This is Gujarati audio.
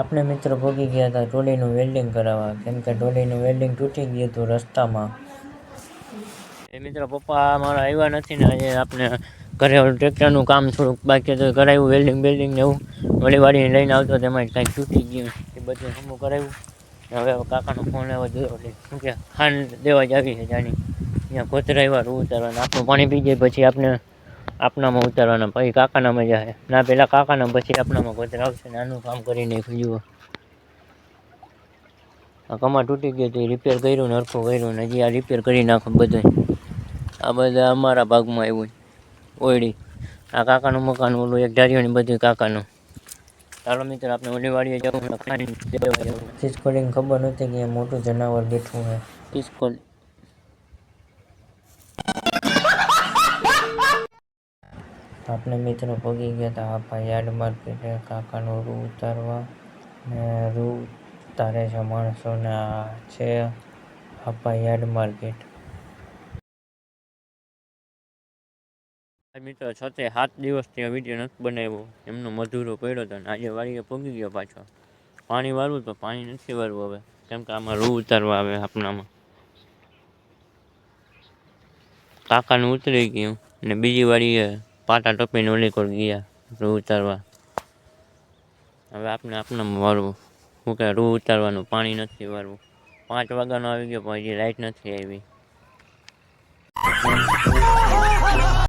આપણે મિત્રો ભોગી ગયા હતા ટ્રોલીનું વેલ્ડિંગ કરાવવા, કેમ કે ટ્રોલીનું વેલ્ડિંગ તૂટી ગયું હતું રસ્તામાં. એ મિત્રો પપ્પા મારા આવ્યા નથી ને આજે આપણે ઘરે ટ્રેક્ટરનું કામ થોડુંક બાકી તો કરાવ્યું, વેલ્ડિંગ ને એવું વળી વાળીને લઈને આવતો તેમાં કાંઈક તૂટી ગયું એ બધું હમું કરાવ્યું. હવે કાકાનો ફોન આવ્યો જોયો એટલે શું કે ખાંડ દેવા જ આવી છે જાણી ત્યાં કોતરા આવ્યા રૂ ઉતારવાના, આપણું પાણી પી જાય પછી આપણે આપનામાં ઉતારવાના, પછી કાકાનામાં જાય ના, પહેલાં કાકાના પછી આપનામાં કોતરા આવશે ને આનું કામ કરીને ખુલ્યું. આ કમા તૂટી ગયું હતું, રિપેર કર્યું ને હરખું કર્યું ને હજી આ રિપેર કરી નાખો બધું. આ બધા અમારા ભાગમાં આવ્યું ઓયડી. આ કાકાનું મકાન, ઓલું એક ધારીઓની બધું કાકાનું. ચાલો મિત્ર આપણે ઓલી વાડીએ જવું, ખિસકોલીને ખબર નથી કે મોટું જનાવર બેઠું છે. ખિસકોલી આપણે મિત્રો પગી ગયા હતા આપા યાર્ડ માર્કેટે કાકાનું રૂ ઉતારવા, ને રૂ ઉતારે છે માણસોને. આ છે આપા યાર્ડ માર્કેટ. મિત્રો 6-7 દિવસથી આ વિડીયો નથી બનાવ્યો, એમનો મધુરો પડ્યો હતો ને આજે વાડીએ પગી ગયો પાછો. પાણી વાળવું તો પાણી નથી વાળવું હવે, કેમ કે આમાં રૂ ઉતારવા આવે આપણામાં. કાકાનું ઉતરી ગયું ને બીજી વાડીએ પાટા ટપીને ઓલી કોર ગયા રૂ ઉતારવા. હવે આપણે આપણામાં વાળવું, શું કે રૂ ઉતારવાનું પાણી નથી વાળવું. 5 વાગ્યાનો આવી ગયો પણ હજી લાઇટ નથી આવી.